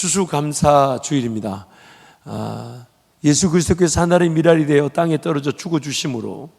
추수감사 주일입니다. 예수 그리스도께서 하나의 미랄이 되어 땅에 떨어져 죽어주심으로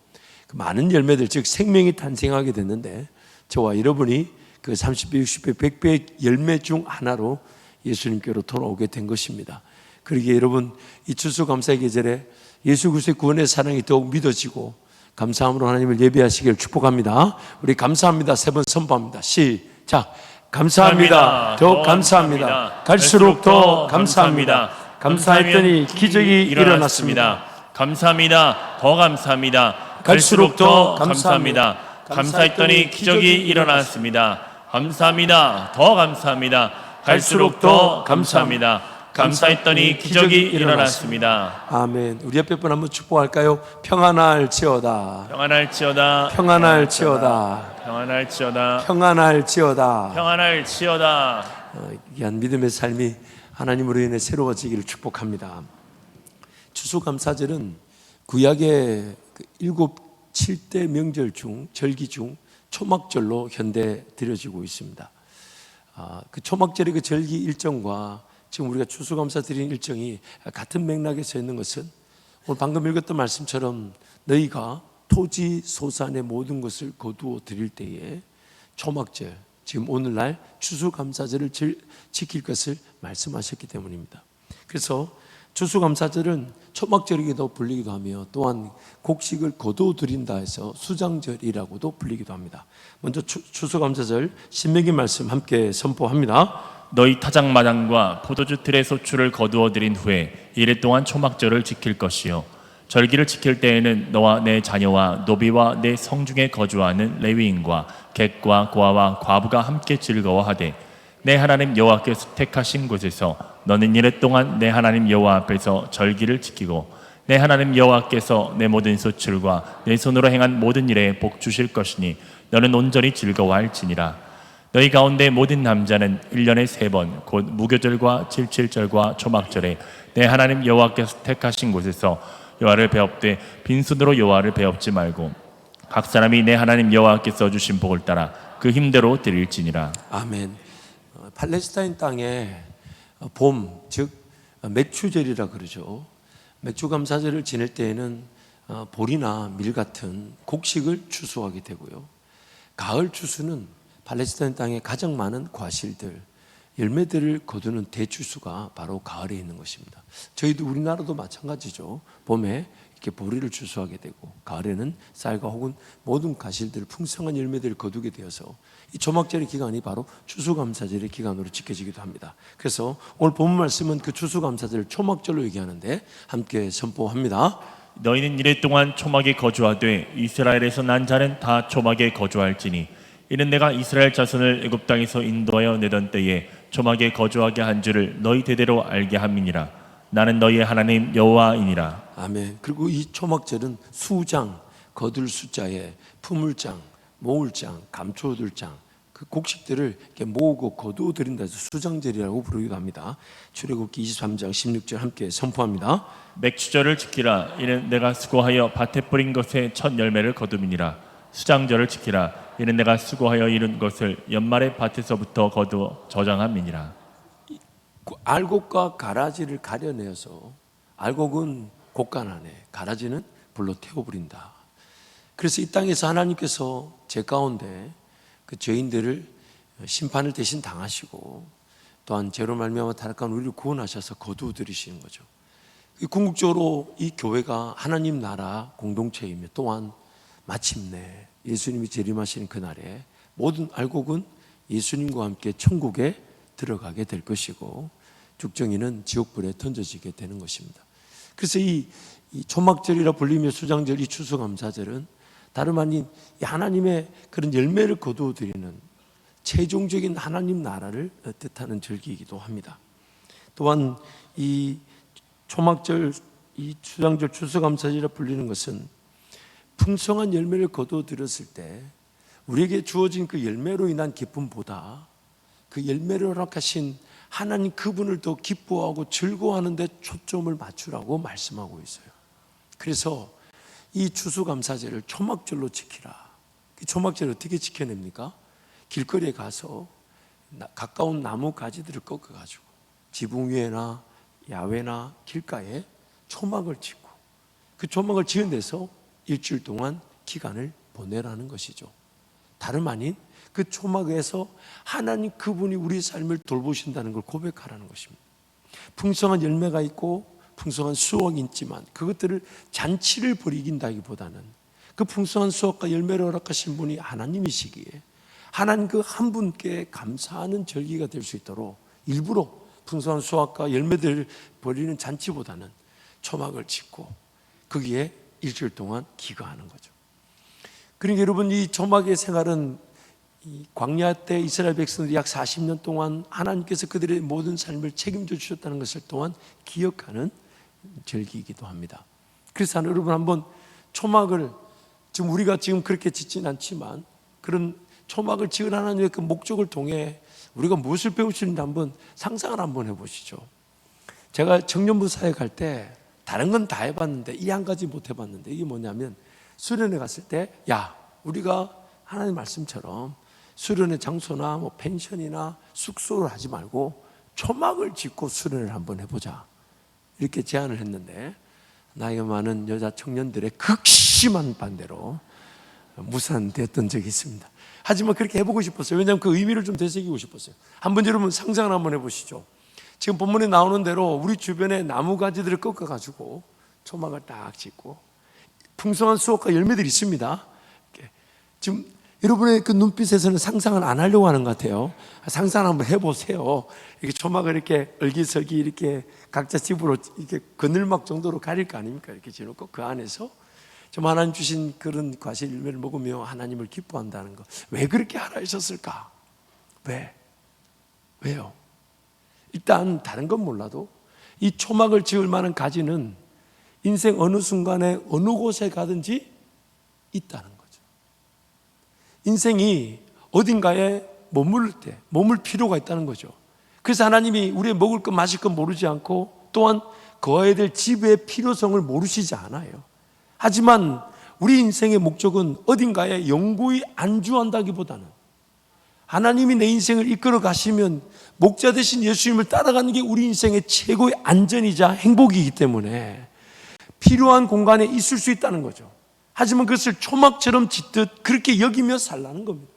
그 많은 열매들, 즉 생명이 탄생하게 됐는데, 저와 여러분이 그 30배, 60배, 100배의 열매 중 하나로 예수님께로 돌아오게 된 것입니다. 그러기에 여러분, 이 추수감사의 계절에 예수 그리스도의 구원의 사랑이 더욱 믿어지고 감사함으로 하나님을 예배하시기를 축복합니다. 우리 감사합니다 세 번 선포합니다. 시작. 감사합니다. 더욱 감사합니다. 갈수록 더 감사합니다. 감사했더니 기적이 일어났습니다. 감사합니다. 더 감사합니다. 갈수록 더 감사합니다. 감사했더니 기적이 일어났습니다. 감사합니다. 더 감사합니다. 갈수록 더 감사합니다. 감사했더니 기적이 일어났습니다. 아멘. 우리 옆에 분 한번 축복할까요? 평안할지어다. 평안할지어다. 평안할지어다. 평안할지어다. 평안할지어다. 평안할지어다. 귀한 믿음의 삶이 하나님으로 인해 새로워지기를 축복합니다. 추수감사절은 구약의 일곱 7대 명절 중, 절기 중 초막절로 현대 드려지고 있습니다. 그 초막절의 그 절기 일정과 지금 우리가 추수감사 드리는 일정이 같은 맥락에 서 있는 것은 오늘 방금 읽었던 말씀처럼 너희가 토지 소산의 모든 것을 거두어 드릴 때에 초막절, 지금 오늘날 추수감사절을 지킬 것을 말씀하셨기 때문입니다. 그래서 추수감사절은 초막절이기도 불리기도 하며 또한 곡식을 거두어 드린다 해서 수장절이라고도 불리기도 합니다. 먼저 추수감사절 신명기 말씀 함께 선포합니다. 너희 타작마당과 포도주 틀의 소출을 거두어 들인 후에 이래 동안 초막절을 지킬 것이요 절기를 지킬 때에는 너와 내 자녀와 노비와 내 성중에 거주하는 레위인과 객과 고아와 과부가 함께 즐거워하되 내 하나님 여호와께서 택하신 곳에서 너는 이래 동안 내 하나님 여호와 앞에서 절기를 지키고 내 하나님 여호와께서 내 모든 소출과 내 손으로 행한 모든 일에 복 주실 것이니 너는 온전히 즐거워할지니라. 너희 가운데 모든 남자는 1년에 3번 곧 무교절과 칠칠절과 초막절에 내 하나님 여호와께서 택하신 곳에서 여호와를 배웁되 빈손으로 여호와를 배웁지 말고 각 사람이 내 하나님 여호와께서 주신 복을 따라 그 힘대로 드릴지니라. 아멘. 팔레스타인 땅에 봄, 즉 맥추절이라 그러죠. 맥추감사절을 지낼 때에는 보리나 밀 같은 곡식을 추수하게 되고요. 가을 추수는 팔레스타인 땅에 가장 많은 과실들, 열매들을 거두는 대추수가 바로 가을에 있는 것입니다. 저희도 우리나라도 마찬가지죠. 봄에 이렇게 보리를 추수하게 되고 가을에는 쌀과 혹은 모든 과실들, 풍성한 열매들을 거두게 되어서 이 초막절의 기간이 바로 추수감사절의 기간으로 지켜지기도 합니다. 그래서 오늘 본문 말씀은 그 추수감사절을 초막절로 얘기하는데 함께 선포합니다. 너희는 이래 동안 초막에 거주하되 이스라엘에서 난 자는 다 초막에 거주할지니 이는 내가 이스라엘 자손을 애굽 땅에서 인도하여 내던 때에 초막에 거주하게 한 줄을 너희 대대로 알게 함이니라. 나는 너희의 하나님 여호와이니라. 아멘. 그리고 이 초막절은 수장, 거둘 숫자에 품을장, 모을장, 감춰둘장, 그 곡식들을 이렇게 모으고 거두어 드린다 해서 수장절이라고 부르기도 합니다. 출애굽기 23장 16절 함께 선포합니다. 맥추절을 지키라. 이는 내가 수고하여 밭에 뿌린 것의 첫 열매를 거둠이니라. 수장절을 지키라. 이는 내가 수고하여 이룬 것을 연말에 밭에서부터 거두어 저장함이니라. 알곡과 가라지를 가려내어서, 알곡은 곡간 안에, 가라지는 불로 태워버린다. 그래서 이 땅에서 하나님께서 제 가운데 그 죄인들을 심판을 대신 당하시고 또한 죄로 말미암아 타락한 우리를 구원하셔서 거두어 들이시는 거죠. 궁극적으로 이 교회가 하나님 나라 공동체이며 또한 마침내 예수님이 재림하시는 그날에 모든 알곡은 예수님과 함께 천국에 들어가게 될 것이고 죽정이는 지옥불에 던져지게 되는 것입니다. 그래서 이 초막절이라 불리며 수장절, 이 추수감사절은 다름 아닌 하나님의 그런 열매를 거두어 드리는 최종적인 하나님 나라를 뜻하는 절기이기도 합니다. 또한 이 초막절, 이 수장절, 추수감사절이라 불리는 것은 풍성한 열매를 거두어 들였을 때 우리에게 주어진 그 열매로 인한 기쁨보다 그 열매를 허락하신 하나님 그분을 더 기뻐하고 즐거워하는 데 초점을 맞추라고 말씀하고 있어요. 그래서 이 추수감사절을 초막절로 지키라. 그 초막절을 어떻게 지켜냅니까? 길거리에 가서 가까운 나무 가지들을 꺾어가지고 지붕 위에나 야외나 길가에 초막을 짓고 그 초막을 지은 데서 일주일 동안 기간을 보내라는 것이죠. 다름 아닌 그 초막에서 하나님 그분이 우리 삶을 돌보신다는 걸 고백하라는 것입니다. 풍성한 열매가 있고 풍성한 수확이 있지만 그것들을 잔치를 벌이긴다기보다는 그 풍성한 수확과 열매를 허락하신 분이 하나님이시기에 하나님 그 한 분께 감사하는 절기가 될 수 있도록 일부러 풍성한 수확과 열매들을 벌이는 잔치보다는 초막을 짓고 거기에 일주일 동안 기거하는 거죠. 그러니까 여러분, 이 초막의 생활은 이 광야 때 이스라엘 백성들이 약 40년 동안 하나님께서 그들의 모든 삶을 책임져 주셨다는 것을 또한 기억하는 절기이기도 합니다. 그래서 여러분, 한번 초막을 지금 우리가 지금 그렇게 짓진 않지만 그런 초막을 지은 하나님의 그 목적을 통해 우리가 무엇을 배울 수 있는지 한번 상상을 한번 해보시죠. 제가 청년부 사역 할 때 다른 건 다 해봤는데 이 한 가지 못 해봤는데, 이게 뭐냐면 수련회 갔을 때, 야, 우리가 하나님 말씀처럼 수련회 장소나 뭐 펜션이나 숙소를 하지 말고 초막을 짓고 수련회를 한번 해보자, 이렇게 제안을 했는데 나이가 많은 여자 청년들의 극심한 반대로 무산됐던 적이 있습니다. 하지만 그렇게 해보고 싶었어요. 왜냐하면 그 의미를 좀 되새기고 싶었어요. 한번 여러분 상상을 한번 해보시죠. 지금 본문에 나오는 대로 우리 주변에 나무 가지들을 꺾어가지고 초막을 딱 짓고 풍성한 수확과 열매들이 있습니다. 지금 여러분의 그 눈빛에서는 상상을 안 하려고 하는 것 같아요. 상상 한번 해보세요. 이렇게 초막을 이렇게 얼기설기 이렇게 각자 집으로 이렇게 그늘막 정도로 가릴 거 아닙니까? 이렇게 지놓고 그 안에서 좀 하나님 주신 그런 과실 열매를 먹으며 하나님을 기뻐한다는 것. 왜 그렇게 하라 하셨을까? 왜요? 일단 다른 건 몰라도 이 초막을 지을 만한 가지는 인생 어느 순간에 어느 곳에 가든지 있다는 거죠. 인생이 어딘가에 머물 필요가 있다는 거죠. 그래서 하나님이 우리의 먹을 것 마실 것 모르지 않고 또한 거해야 될 집의 필요성을 모르시지 않아요. 하지만 우리 인생의 목적은 어딘가에 영구히 안주한다기보다는 하나님이 내 인생을 이끌어 가시면 목자 되신 예수님을 따라가는 게 우리 인생의 최고의 안전이자 행복이기 때문에 필요한 공간에 있을 수 있다는 거죠. 하지만 그것을 초막처럼 짓듯 그렇게 여기며 살라는 겁니다.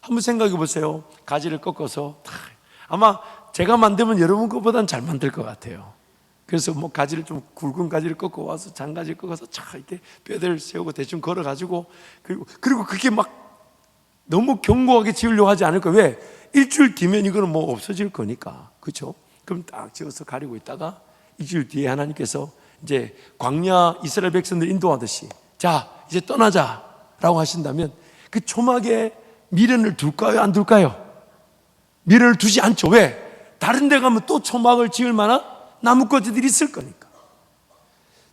한번 생각해 보세요. 가지를 꺾어서 아마 제가 만들면 여러분 것보다는 잘 만들 것 같아요. 그래서 뭐 가지를 좀 굵은 가지를 꺾어 와서 장가지를 꺾어서 촥 이렇게 뼈대를 세우고 대충 걸어 가지고 그리고 그게 막 너무 견고하게 지으려고 하지 않을 거예요. 왜? 일주일 뒤면 이거는 뭐 없어질 거니까. 그렇죠? 그럼 딱 지어서 가리고 있다가 일주일 뒤에 하나님께서 이제 광야 이스라엘 백성들 인도하듯이 자, 이제 떠나자라고 하신다면 그 초막에 미련을 둘까요? 안 둘까요? 미련을 두지 않죠. 왜? 다른 데 가면 또 초막을 지을 만한 나뭇가지들이 있을 거니까.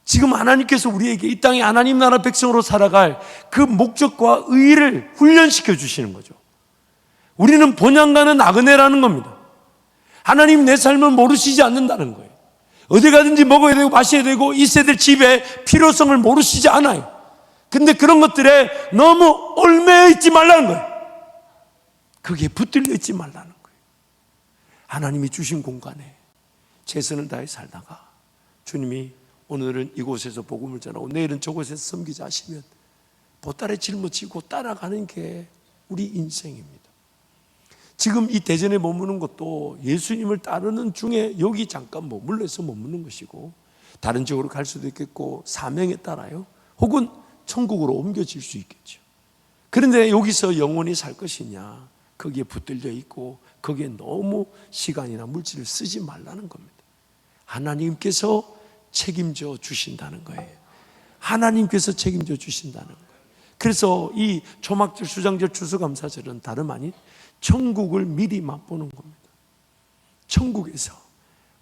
지금 하나님께서 우리에게 이 땅에 하나님 나라 백성으로 살아갈 그 목적과 의의를 훈련시켜 주시는 거죠. 우리는 본향가는 나그네라는 겁니다. 하나님 내 삶을 모르시지 않는다는 거예요. 어디 가든지 먹어야 되고 마셔야 되고 있어야 될 집의 필요성을 모르시지 않아요. 근데 그런 것들에 너무 얽매여 있지 말라는 거예요. 거기에 붙들려 있지 말라는 거예요. 하나님이 주신 공간에 최선을 다해 살다가 주님이 오늘은 이곳에서 복음을 전하고 내일은 저곳에서 섬기자 하시면 보따리 짊어지고 따라가는 게 우리 인생입니다. 지금 이 대전에 머무는 것도 예수님을 따르는 중에 여기 잠깐 머물러서 머무는 것이고 다른 지역으로 갈 수도 있겠고 사명에 따라요. 혹은 천국으로 옮겨질 수 있겠죠. 그런데 여기서 영원히 살 것이냐? 거기에 붙들려 있고 거기에 너무 시간이나 물질을 쓰지 말라는 겁니다. 하나님께서 책임져 주신다는 거예요. 하나님께서 책임져 주신다는 거예요. 그래서 이 초막절, 수장절, 추수감사절은 다름 아닌 천국을 미리 맛보는 겁니다. 천국에서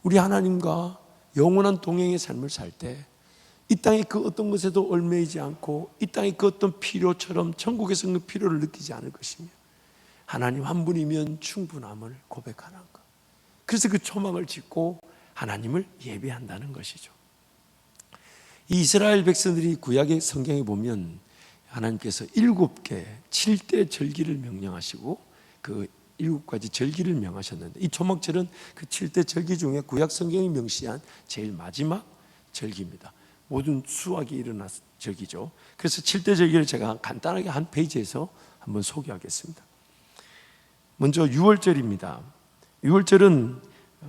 우리 하나님과 영원한 동행의 삶을 살 때 이 땅의 그 어떤 것에도 얽매이지 않고 이 땅의 그 어떤 필요처럼 천국에서 그 필요를 느끼지 않을 것이며 하나님 한 분이면 충분함을 고백하는 것. 그래서 그 초막을 짓고 하나님을 예배한다는 것이죠. 이 이스라엘 백성들이 구약의 성경에 보면 하나님께서 7개 7대 절기를 명령하시고 그 7가지 절기를 명하셨는데, 이 초막절은 그 7대 절기 중에 구약 성경이 명시한 제일 마지막 절기입니다. 모든 수확이 일어난 절기죠. 그래서 7대 절기를 제가 간단하게 한 페이지에서 한번 소개하겠습니다. 먼저 6월절입니다. 6월절은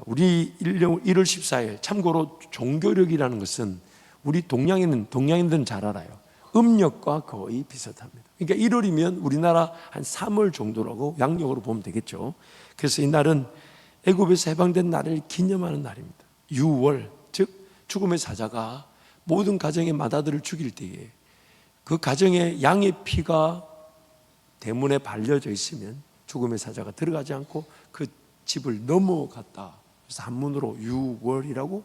우리 1월 14일, 참고로 종교력이라는 것은 우리 동양인들은 잘 알아요. 음력과 거의 비슷합니다. 그러니까 1월이면 우리나라 한 3월 정도라고 양력으로 보면 되겠죠. 그래서 이 날은 애굽에서 해방된 날을 기념하는 날입니다. 6월, 즉 죽음의 사자가 모든 가정의 맏아들을 죽일 때에 그 가정에 양의 피가 대문에 발려져 있으면 죽음의 사자가 들어가지 않고 그 집을 넘어갔다. 그래서 한문으로 6월이라고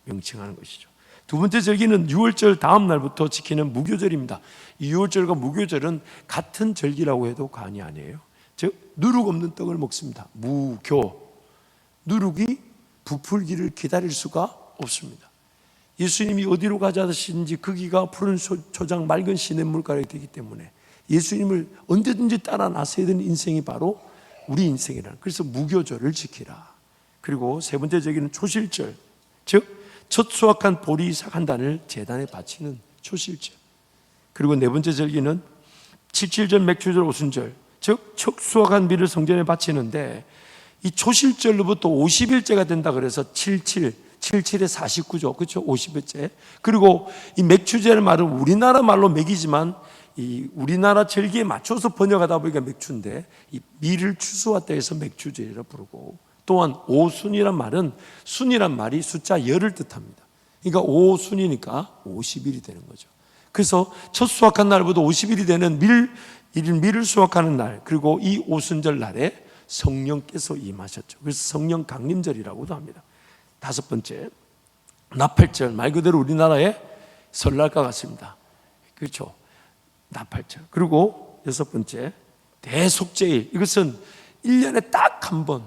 명칭하는 것이죠. 두 번째 절기는 6월절 다음 날부터 지키는 무교절입니다. 이 6월절과 무교절은 같은 절기라고 해도 과언이 아니에요. 즉 누룩 없는 떡을 먹습니다. 무교, 누룩이 부풀기를 기다릴 수가 없습니다. 예수님이 어디로 가자시는지 그 기가 푸른 초장 맑은 시냇물가락이 되기 때문에 예수님을 언제든지 따라 나서야 되는 인생이 바로 우리 인생이라는, 그래서 무교절을 지키라. 그리고 세 번째 절기는 초실절, 즉 첫 수확한 보리 이삭 한 단을 제단에 바치는 초실절. 그리고 네 번째 절기는 칠칠절, 맥주절, 오순절, 즉 첫 수확한 밀을 성전에 바치는데, 이 초실절로부터 50일째가 된다 그래서 77에 49죠. 그렇죠? 50일째. 그리고 이 맥추제를 말은 우리나라 말로 맥이지만 이 우리나라 절기에 맞춰서 번역하다 보니까 맥추인데, 이 밀을 추수했다 해서 맥추제라 부르고, 또한 오순이란 말은, 순이란 말이 숫자 열을 뜻합니다. 그러니까 오순이니까 50일이 되는 거죠. 그래서 첫 수확한 날부터 50일이 되는 밀을 수확하는 날, 그리고 이 오순절 날에 성령께서 임하셨죠. 그래서 성령 강림절이라고도 합니다. 다섯 번째, 나팔절, 말 그대로 우리나라의 설날과 같습니다. 그렇죠? 나팔절. 그리고 여섯 번째, 대속죄일. 이것은 1년에 딱 한 번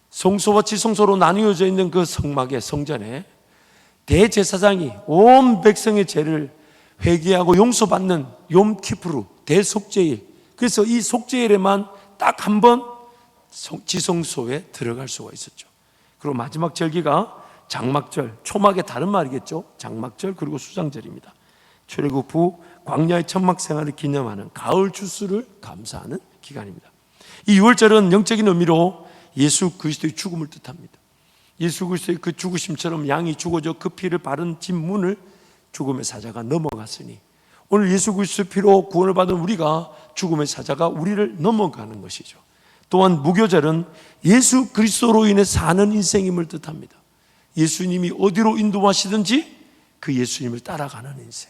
성소와 지성소로 나뉘어져 있는 그 성막의 성전에 대제사장이 온 백성의 죄를 회개하고 용서받는 욤키푸르, 대속죄일. 그래서 이 속죄일에만 딱 한 번 지성소에 들어갈 수가 있었죠. 그리고 마지막 절기가 장막절, 초막의 다른 말이겠죠. 장막절, 그리고 수장절입니다. 출애굽 후 광야의 천막 생활을 기념하는 가을 추수를 감사하는 기간입니다. 이 6월절은 영적인 의미로 예수 그리스도의 죽음을 뜻합니다. 예수 그리스도의 그 죽으심처럼 양이 죽어져 그 피를 바른 진문을 죽음의 사자가 넘어갔으니, 오늘 예수 그리스도의 피로 구원을 받은 우리가 죽음의 사자가 우리를 넘어가는 것이죠. 또한 무교절은 예수 그리스도로 인해 사는 인생임을 뜻합니다. 예수님이 어디로 인도하시든지 그 예수님을 따라가는 인생.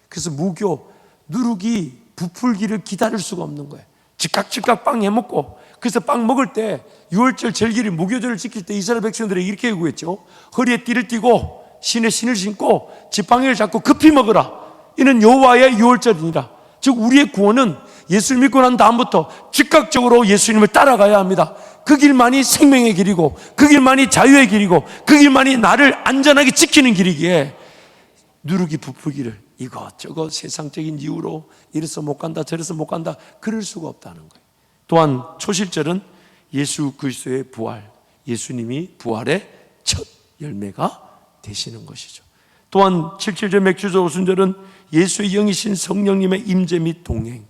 그래서 무교, 누룩이 부풀기를 기다릴 수가 없는 거예요. 즉각 빵 해먹고, 그래서 빵 먹을 때 6월절 절기를, 무교절을 지킬 때 이스라엘 백성들에게 이렇게 요구했죠. 허리에 띠를 띠고 신에 신을 신고 지팡이를 잡고 급히 먹으라. 이는 여호와의 6월절이니라. 즉 우리의 구원은 예수를 믿고 난 다음부터 즉각적으로 예수님을 따라가야 합니다. 그 길만이 생명의 길이고, 그 길만이 자유의 길이고, 그 길만이 나를 안전하게 지키는 길이기에 누룩이 부풀기를 이것저것 세상적인 이유로 이래서 못 간다 저래서 못 간다 그럴 수가 없다는 거예요. 또한 초실절은 예수 그리스도의 부활, 예수님이 부활의 첫 열매가 되시는 것이죠. 또한 77절, 맥주절, 오순절은 예수의 영이신 성령님의 임재 및 동행.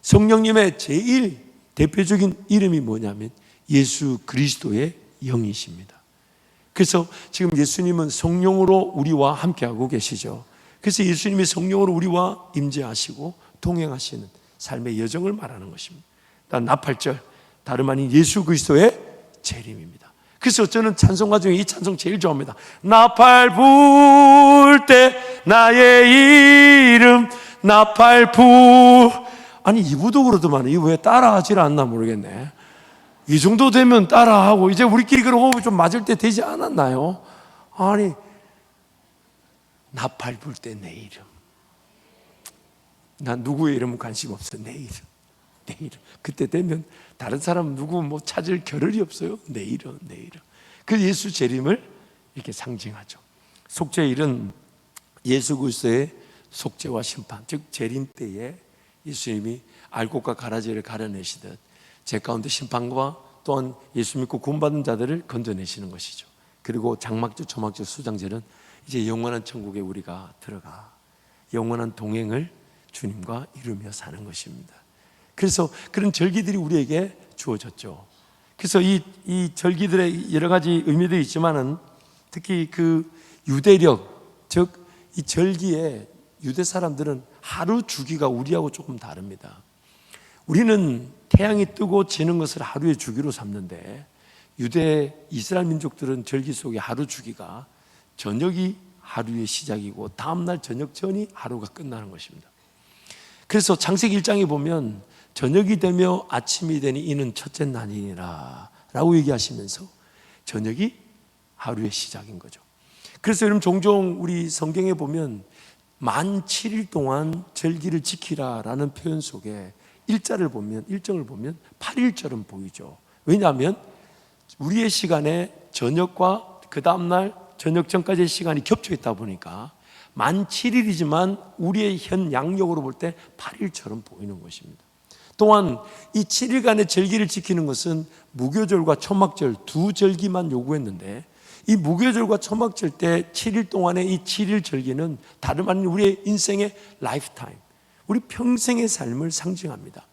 성령님의 제일 대표적인 이름이 뭐냐면 예수 그리스도의 영이십니다. 그래서 지금 예수님은 성령으로 우리와 함께하고 계시죠. 그래서 예수님이 성령으로 우리와 임재하시고 동행하시는 삶의 여정을 말하는 것입니다. 나팔절, 다름 아닌 예수 그리스도의 재림입니다. 그래서 저는 찬송가 중에 이 찬송 제일 좋아합니다. 나팔 불 때 나의 이름 나팔 아니 이구도 그러더만 이거 왜 따라하질 않나 모르겠네. 이 정도 되면 따라하고 이제 우리끼리 그런 호흡이 좀 맞을 때 되지 않았나요? 아니 나팔 불 때 내 이름, 난 누구의 이름은 관심 없어. 내 이름, 내 이름. 그때 되면 다른 사람 누구 뭐 찾을 겨를이 없어요. 내 이름, 내 이름. 그 예수 재림을 이렇게 상징하죠. 속죄일은 예수 그리스도의 속죄와 심판, 즉 재림 때에 예수님이 알곡과 가라지를 가려내시듯 제 가운데 심판과 또한 예수 믿고 구원받은 자들을 건져내시는 것이죠. 그리고 장막절, 초막절, 수장절은 이제 영원한 천국에 우리가 들어가 영원한 동행을 주님과 이루며 사는 것입니다. 그래서 그런 절기들이 우리에게 주어졌죠. 그래서 이 절기들의 여러 가지 의미들이 있지만은 특히 그 유대력, 즉 이 절기에 유대 사람들은 하루 주기가 우리하고 조금 다릅니다. 우리는 태양이 뜨고 지는 것을 하루의 주기로 삼는데 유대 이스라엘 민족들은 절기 속에 하루 주기가 저녁이 하루의 시작이고 다음날 저녁 전이 하루가 끝나는 것입니다. 그래서 창세기 1장에 보면 저녁이 되며 아침이 되니 이는 첫째 날이니라 라고 얘기하시면서 저녁이 하루의 시작인 거죠. 그래서 여러분 종종 우리 성경에 보면 만 7일 동안 절기를 지키라 라는 표현 속에 일정을 보면 8일처럼 보이죠. 왜냐하면 우리의 시간에 저녁과 그 다음날 저녁 전까지의 시간이 겹쳐 있다 보니까 만 7일이지만 우리의 현 양력으로 볼 때 8일처럼 보이는 것입니다. 또한 이 7일간의 절기를 지키는 것은 무교절과 초막절 두 절기만 요구했는데 이 무교절과 초막절 때 7일 동안의 이 7일 절기는 다름 아닌 우리의 인생의 라이프타임, 우리 평생의 삶을 상징합니다.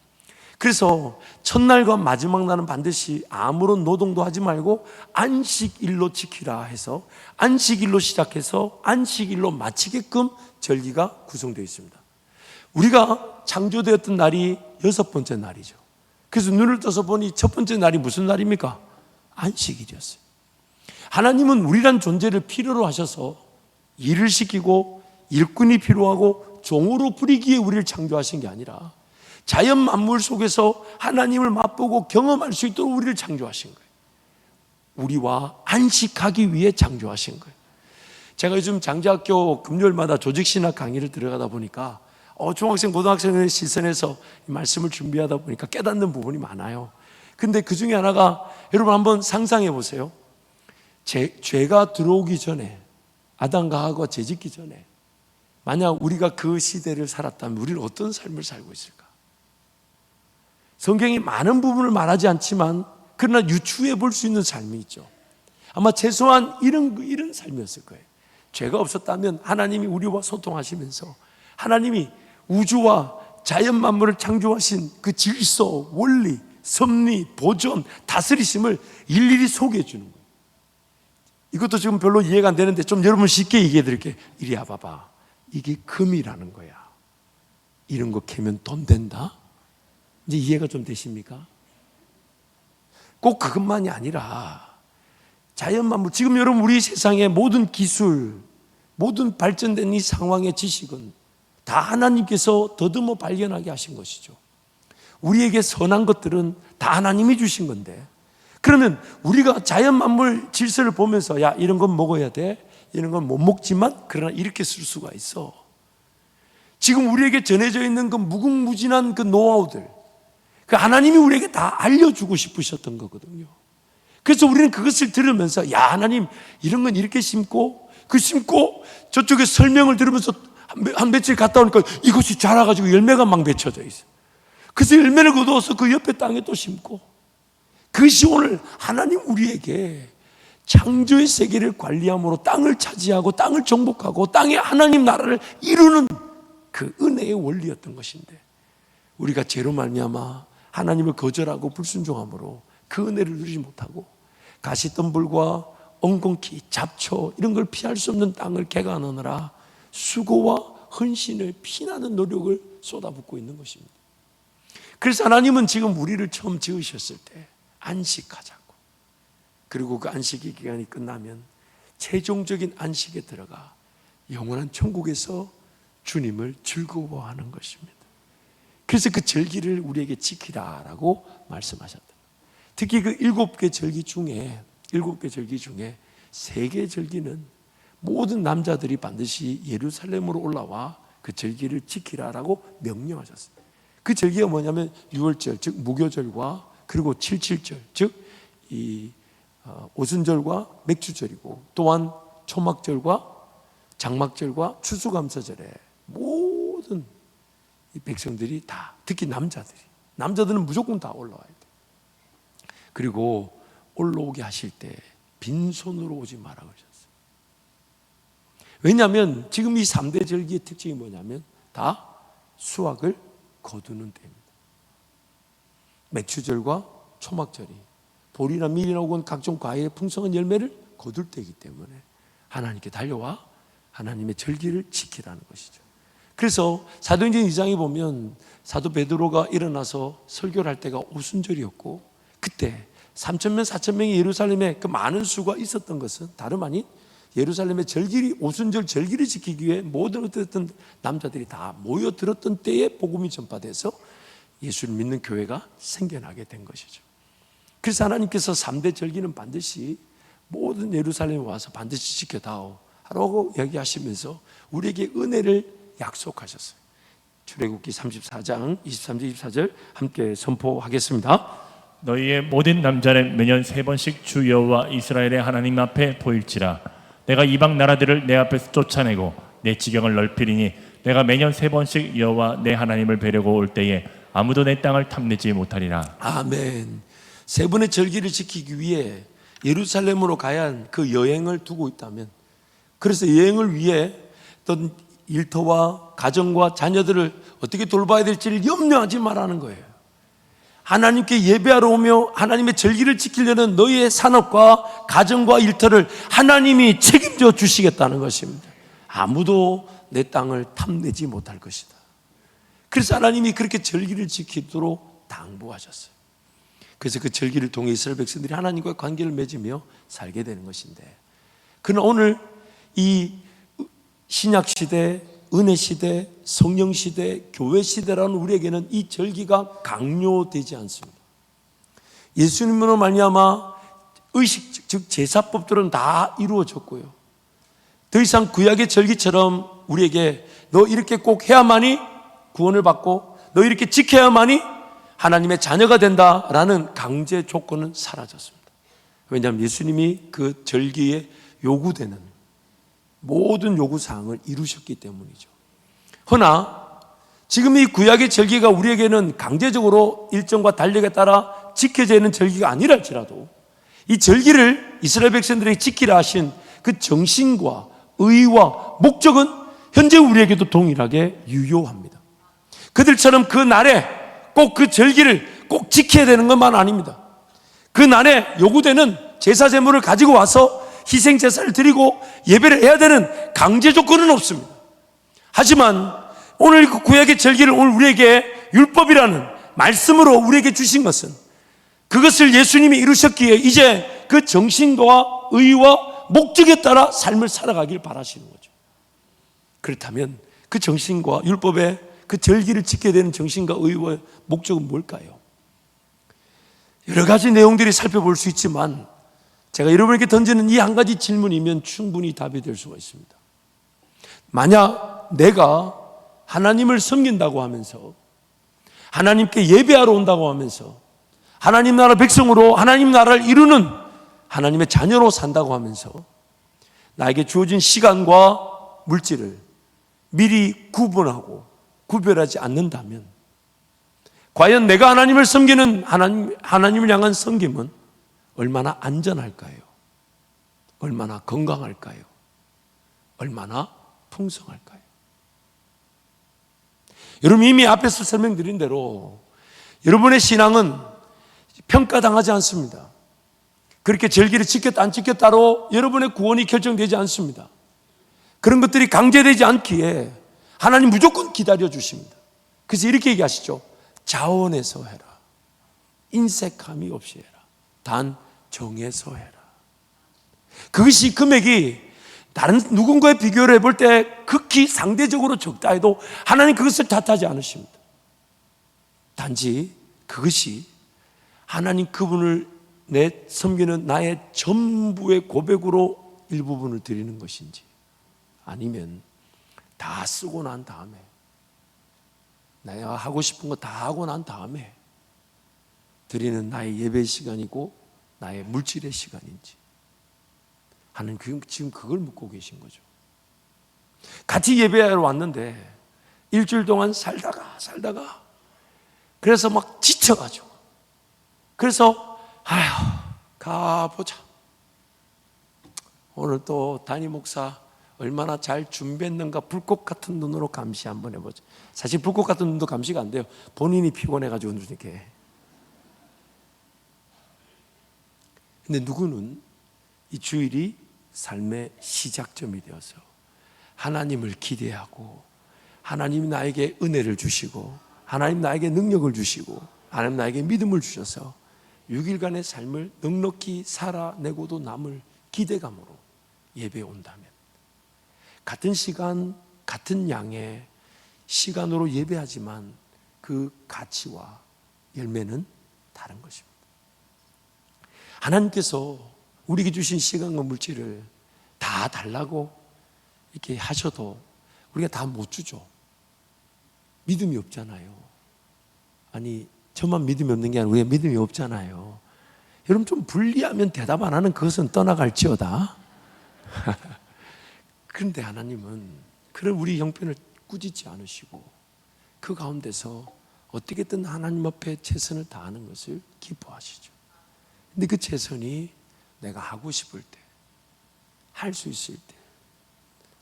그래서 첫날과 마지막 날은 반드시 아무런 노동도 하지 말고 안식일로 지키라 해서 안식일로 시작해서 안식일로 마치게끔 절기가 구성되어 있습니다. 우리가 창조되었던 날이 6번째 날이죠. 그래서 눈을 떠서 보니 첫 번째 날이 무슨 날입니까? 안식일이었어요. 하나님은 우리란 존재를 필요로 하셔서 일을 시키고 일꾼이 필요하고 종으로 부리기에 우리를 창조하신 게 아니라 자연 만물 속에서 하나님을 맛보고 경험할 수 있도록 우리를 창조하신 거예요. 우리와 안식하기 위해 창조하신 거예요. 제가 요즘 장제학교 금요일마다 조직신학 강의를 들어가다 보니까 중학생, 고등학생의 시선에서 말씀을 준비하다 보니까 깨닫는 부분이 많아요. 근데 그 중에 하나가 여러분 한번 상상해 보세요. 죄가 들어오기 전에 아담과 하와가 죄짓기 전에 만약 우리가 그 시대를 살았다면 우리는 어떤 삶을 살고 있을까? 성경이 많은 부분을 말하지 않지만 그러나 유추해 볼 수 있는 삶이 있죠. 아마 최소한 이런 삶이었을 거예요. 죄가 없었다면 하나님이 우리와 소통하시면서 하나님이 우주와 자연 만물을 창조하신 그 질서, 원리, 섭리, 보존, 다스리심을 일일이 소개해 주는 거예요. 이것도 지금 별로 이해가 안 되는데 좀 여러분 쉽게 얘기해 드릴게요. 이리 와봐봐. 이게 금이라는 거야. 이런 거 캐면 돈 된다? 이제 이해가 좀 되십니까? 꼭 그것만이 아니라 자연 만물, 지금 여러분 우리 세상의 모든 기술, 모든 발전된 이 상황의 지식은 다 하나님께서 더듬어 발견하게 하신 것이죠. 우리에게 선한 것들은 다 하나님이 주신 건데 그러면 우리가 자연 만물 질서를 보면서 야 이런 건 먹어야 돼, 이런 건 못 먹지만 그러나 이렇게 쓸 수가 있어. 지금 우리에게 전해져 있는 그 무궁무진한 그 노하우들, 그 하나님이 우리에게 다 알려주고 싶으셨던 거거든요. 그래서 우리는 그것을 들으면서 야 하나님 이런 건 이렇게 심고 그 심고 저쪽에 설명을 들으면서 한 며칠 갔다 오니까 이것이 자라가지고 열매가 막 맺혀져 있어. 그래서 열매를 거두어서 그 옆에 땅에 또 심고 그것이 오늘 하나님 우리에게 창조의 세계를 관리함으로 땅을 차지하고 땅을 정복하고 땅에 하나님 나라를 이루는 그 은혜의 원리였던 것인데 우리가 죄로 말미암아 하나님을 거절하고 불순종함으로 그 은혜를 누리지 못하고 가시덤불과 엉겅퀴, 잡초 이런 걸 피할 수 없는 땅을 개간하느라 수고와 헌신을 피나는 노력을 쏟아붓고 있는 것입니다. 그래서 하나님은 지금 우리를 처음 지으셨을 때 안식하자고, 그리고 그 안식의 기간이 끝나면 최종적인 안식에 들어가 영원한 천국에서 주님을 즐거워하는 것입니다. 그래서 그 절기를 우리에게 지키라라고 말씀하셨다. 특히 그 7개 절기 중에 3개 절기는 모든 남자들이 반드시 예루살렘으로 올라와 그 절기를 지키라라고 명령하셨어요. 그 절기가 뭐냐면 6월절, 즉 무교절과 그리고 7.7절, 즉 이 오순절과 맥주절이고 또한 초막절과 장막절과 추수감사절에 모든 이 백성들이 다, 특히 남자들은 무조건 다 올라와야 돼. 그리고 올라오게 하실 때 빈손으로 오지 마라 그러셨어요. 왜냐하면 지금 이 3대 절기의 특징이 뭐냐면 다 수확을 거두는 때입니다. 맥추절과 초막절이 보리나 밀이나 혹은 각종 과일의 풍성한 열매를 거둘 때이기 때문에 하나님께 달려와 하나님의 절기를 지키라는 것이죠. 그래서 사도행전 2장에 보면 사도 베드로가 일어나서 설교를 할 때가 오순절이었고, 그때 3,000명, 4,000명이 예루살렘에 그 많은 수가 있었던 것은 다름 아닌 예루살렘의 절기를, 오순절 절기를 지키기 위해 모든 어떤 남자들이 다 모여들었던 때에 복음이 전파돼서 예수를 믿는 교회가 생겨나게 된 것이죠. 그래서 하나님께서 3대 절기는 반드시 모든 예루살렘에 와서 반드시 지켜다오 라고 이야기하시면서 우리에게 은혜를 약속하셨어요. 출애굽기 34장 23절 24절 함께 선포하겠습니다. 너희의 모든 남자는 매년 3번씩 주 여호와 이스라엘의 하나님 앞에 보일지라. 내가 이방 나라들을 내 앞에서 쫓아내고 내 지경을 넓히리니 내가 매년 3번씩 여호와 내 하나님을 뵈려고 올 때에 아무도 내 땅을 탐내지 못하리라. 아멘. 세 번의 절기를 지키기 위해 예루살렘으로 가야 한 그 여행을 두고 있다면, 그래서 여행을 위해 어떤 일터와 가정과 자녀들을 어떻게 돌봐야 될지를 염려하지 말라는 거예요. 하나님께 예배하러 오며 하나님의 절기를 지키려는 너희의 산업과 가정과 일터를 하나님이 책임져 주시겠다는 것입니다. 아무도 내 땅을 탐내지 못할 것이다. 그래서 하나님이 그렇게 절기를 지키도록 당부하셨어요. 그래서 그 절기를 통해 이스라엘 백성들이 하나님과 관계를 맺으며 살게 되는 것인데, 그러나 오늘 이 신약시대, 은혜시대, 성령시대, 교회시대라는 우리에게는 이 절기가 강요되지 않습니다. 예수님으로 말미암아 의식, 즉 제사법들은 다 이루어졌고요. 더 이상 구약의 절기처럼 우리에게 너 이렇게 꼭 해야만이 구원을 받고 너 이렇게 지켜야만이 하나님의 자녀가 된다라는 강제 조건은 사라졌습니다. 왜냐하면 예수님이 그 절기에 요구되는 모든 요구사항을 이루셨기 때문이죠. 허나 지금 이 구약의 절기가 우리에게는 강제적으로 일정과 달력에 따라 지켜져 있는 절기가 아니랄지라도 이 절기를 이스라엘 백성들에게 지키라 하신 그 정신과 의와 목적은 현재 우리에게도 동일하게 유효합니다. 그들처럼 그 날에 꼭 그 절기를 꼭 지켜야 되는 것만 아닙니다. 그 날에 요구되는 제사 제물을 가지고 와서 희생 제사를 드리고 예배를 해야 되는 강제 조건은 없습니다. 하지만 오늘 그 구약의 절기를 오늘 우리에게 율법이라는 말씀으로 우리에게 주신 것은 그것을 예수님이 이루셨기에 이제 그 정신과 의와 목적에 따라 삶을 살아가길 바라시는 거죠. 그렇다면 그 정신과 율법의 그 절기를 지켜야 되는 정신과 의와 목적은 뭘까요? 여러 가지 내용들이 살펴볼 수 있지만 제가 여러분에게 던지는 이 한 가지 질문이면 충분히 답이 될 수가 있습니다. 만약 내가 하나님을 섬긴다고 하면서 하나님께 예배하러 온다고 하면서 하나님 나라 백성으로 하나님 나라를 이루는 하나님의 자녀로 산다고 하면서 나에게 주어진 시간과 물질을 미리 구별하지 않는다면 과연 내가 하나님을 섬기는 하나님을 향한 섬김은 얼마나 안전할까요? 얼마나 건강할까요? 얼마나 풍성할까요? 여러분 이미 앞에서 설명드린 대로 여러분의 신앙은 평가당하지 않습니다. 그렇게 절기를 지켰다 안 지켰다로 여러분의 구원이 결정되지 않습니다. 그런 것들이 강제되지 않기에 하나님 무조건 기다려 주십니다. 그래서 이렇게 얘기하시죠. 자원해서 해라. 인색함이 없이 해라. 단 정해서 해라. 그것이 금액이 다른 누군가에 비교를 해볼 때 극히 상대적으로 적다 해도 하나님 그것을 탓하지 않으십니다. 단지 그것이 하나님 그분을 내 섬기는 나의 전부의 고백으로 일부분을 드리는 것인지 아니면 다 쓰고 난 다음에 내가 하고 싶은 거 다 하고 난 다음에 드리는 나의 예배 시간이고 나의 물질의 시간인지 하나님 지금 그걸 묻고 계신 거죠. 같이 예배하러 왔는데 일주일 동안 살다가 그래서 막 지쳐가지고 그래서 가보자. 오늘 또 담임 목사 얼마나 잘 준비했는가 불꽃 같은 눈으로 감시 한번 해보죠. 사실 불꽃 같은 눈도 감시가 안 돼요. 본인이 피곤해가지고 이렇게. 근데 누구는 이 주일이 삶의 시작점이 되어서 하나님을 기대하고, 하나님이 나에게 은혜를 주시고, 하나님 나에게 능력을 주시고, 하나님 나에게 믿음을 주셔서 6일간의 삶을 넉넉히 살아내고도 남을 기대감으로 예배에 온다면, 같은 시간 같은 양의 시간으로 예배하지만 그 가치와 열매는 다른 것입니다. 하나님께서 우리에게 주신 시간과 물질을 다 달라고 이렇게 하셔도 우리가 다 못 주죠. 믿음이 없잖아요. 아니, 저만 믿음이 없는 게 아니라 우리가 믿음이 없잖아요. 여러분, 좀 불리하면 대답 안 하는 그것은 떠나갈지어다. 그런데 하나님은 그런 우리 형편을 꾸짖지 않으시고 그 가운데서 어떻게든 하나님 앞에 최선을 다하는 것을 기뻐하시죠. 근데 그 최선이 내가 하고 싶을 때, 할 수 있을 때,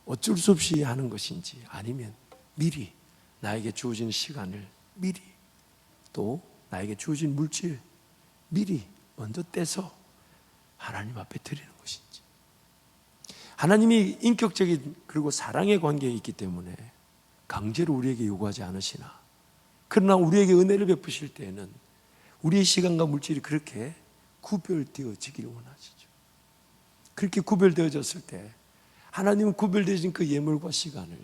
어쩔 수 없이 하는 것인지, 아니면 미리 나에게 주어진 시간을 미리, 또 나에게 주어진 물질 미리 먼저 떼서 하나님 앞에 드리는 것인지. 하나님이 인격적인 그리고 사랑의 관계에 있기 때문에 강제로 우리에게 요구하지 않으시나, 그러나 우리에게 은혜를 베푸실 때에는 우리의 시간과 물질이 그렇게 구별되어지기를 원하시죠. 그렇게 구별되어졌을 때 하나님은 구별되어진 그 예물과 시간을,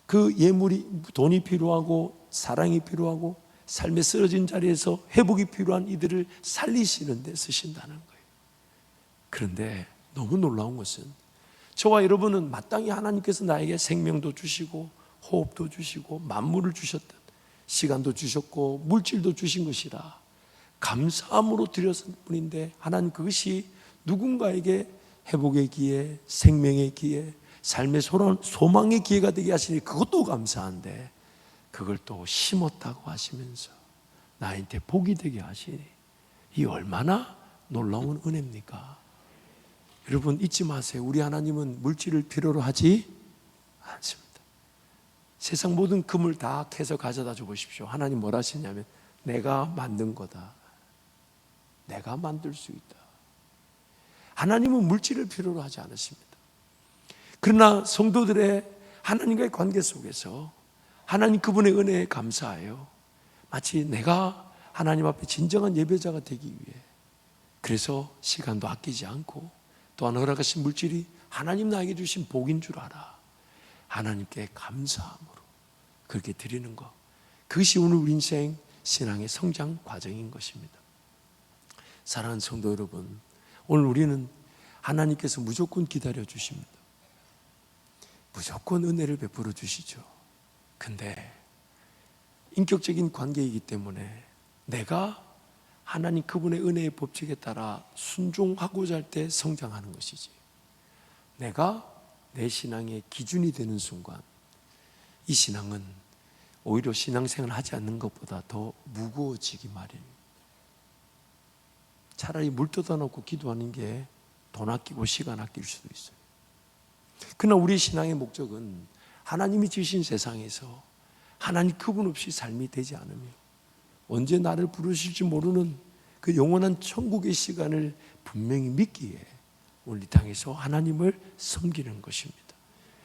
그 예물이 돈이 필요하고 사랑이 필요하고 삶에 쓰러진 자리에서 회복이 필요한 이들을 살리시는 데 쓰신다는 거예요. 그런데 너무 놀라운 것은 저와 여러분은 마땅히 하나님께서 나에게 생명도 주시고 호흡도 주시고 만물을 주셨던, 시간도 주셨고 물질도 주신 것이라 감사함으로 드렸을 뿐인데, 하나님 그것이 누군가에게 회복의 기회, 생명의 기회, 삶의 소망의 기회가 되게 하시니 그것도 감사한데, 그걸 또 심었다고 하시면서 나한테 복이 되게 하시니 이 얼마나 놀라운 은혜입니까? 여러분, 잊지 마세요. 우리 하나님은 물질을 필요로 하지 않습니다. 세상 모든 금을 다 캐서 가져다 줘 보십시오. 하나님 뭐라 하시냐면 내가 만든 거다. 내가 만들 수 있다. 하나님은 물질을 필요로 하지 않으십니다. 그러나 성도들의 하나님과의 관계 속에서 하나님 그분의 은혜에 감사하여 마치 내가 하나님 앞에 진정한 예배자가 되기 위해, 그래서 시간도 아끼지 않고 또한 허락하신 물질이 하나님 나에게 주신 복인 줄 알아 하나님께 감사함으로 그렇게 드리는 것, 그것이 오늘 우리 인생 신앙의 성장 과정인 것입니다. 사랑하는 성도 여러분, 오늘 우리는 하나님께서 무조건 기다려 주십니다. 무조건 은혜를 베풀어 주시죠. 근데 인격적인 관계이기 때문에 내가 하나님 그분의 은혜의 법칙에 따라 순종하고자 할 때 성장하는 것이지, 내가 내 신앙의 기준이 되는 순간 이 신앙은 오히려 신앙생활을 하지 않는 것보다 더 무거워지기 마련입니다. 차라리 물 뜯어놓고 기도하는 게 돈 아끼고 시간 아낄 수도 있어요. 그러나 우리 신앙의 목적은 하나님이 지으신 세상에서 하나님 그분 없이 삶이 되지 않으며 언제 나를 부르실지 모르는 그 영원한 천국의 시간을 분명히 믿기에 오늘 이 땅에서 하나님을 섬기는 것입니다.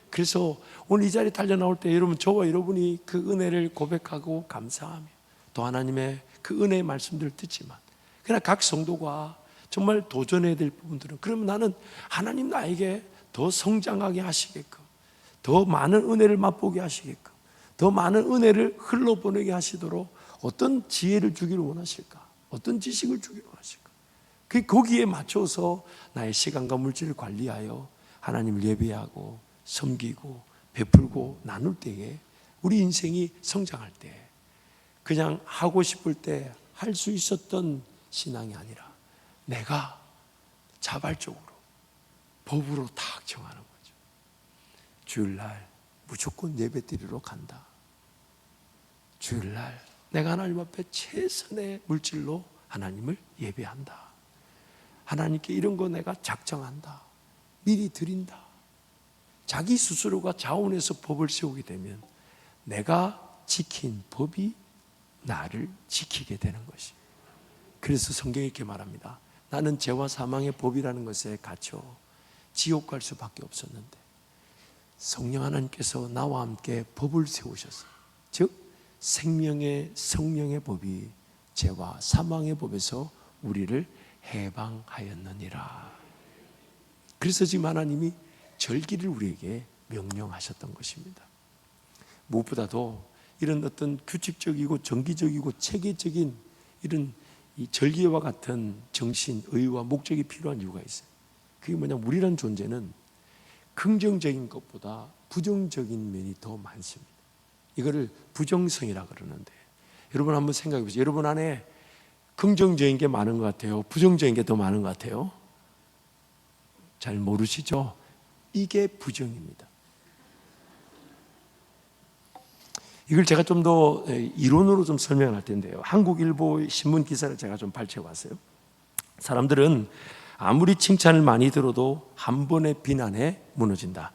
그래서 오늘 이 자리에 달려나올 때 여러분, 저와 여러분이 그 은혜를 고백하고 감사하며 또 하나님의 그 은혜의 말씀들을 듣지만, 그러나 각 성도가 정말 도전해야 될 부분들은, 그러면 나는 하나님 나에게 더 성장하게 하시게끔, 더 많은 은혜를 맛보게 하시게끔, 더 많은 은혜를 흘러보내게 하시도록 어떤 지혜를 주기를 원하실까? 어떤 지식을 주기를 원하실까? 거기에 맞춰서 나의 시간과 물질을 관리하여 하나님을 예배하고 섬기고 베풀고 나눌 때에 우리 인생이 성장할 때, 그냥 하고 싶을 때 할 수 있었던 신앙이 아니라 내가 자발적으로 법으로 딱 정하는 거죠. 주일날 무조건 예배 드리러 간다. 주일날 내가 하나님 앞에 최선의 물질로 하나님을 예배한다. 하나님께 이런 거 내가 작정한다, 미리 드린다. 자기 스스로가 자원해서 법을 세우게 되면 내가 지킨 법이 나를 지키게 되는 것이. 그래서 성경이 이렇게 말합니다. 나는 죄와 사망의 법이라는 것에 갇혀 지옥 갈 수밖에 없었는데 성령 하나님께서 나와 함께 법을 세우셨어요. 즉 생명의 성령의 법이 죄와 사망의 법에서 우리를 해방하였느니라. 그래서 지금 하나님이 절기를 우리에게 명령하셨던 것입니다. 무엇보다도 이런 어떤 규칙적이고 정기적이고 체계적인 이런 이 절기와 같은 정신, 의와 목적이 필요한 이유가 있어요. 그게 뭐냐면 우리라는 존재는 긍정적인 것보다 부정적인 면이 더 많습니다. 이거를 부정성이라 그러는데, 여러분 한번 생각해 보세요. 여러분 안에 긍정적인 게 많은 것 같아요? 부정적인 게 더 많은 것 같아요? 잘 모르시죠? 이게 부정입니다. 이걸 제가 좀 더 이론으로 좀 설명을 할 텐데요. 한국일보 신문 기사를 제가 좀 발췌해 왔어요. 사람들은 아무리 칭찬을 많이 들어도 한 번의 비난에 무너진다.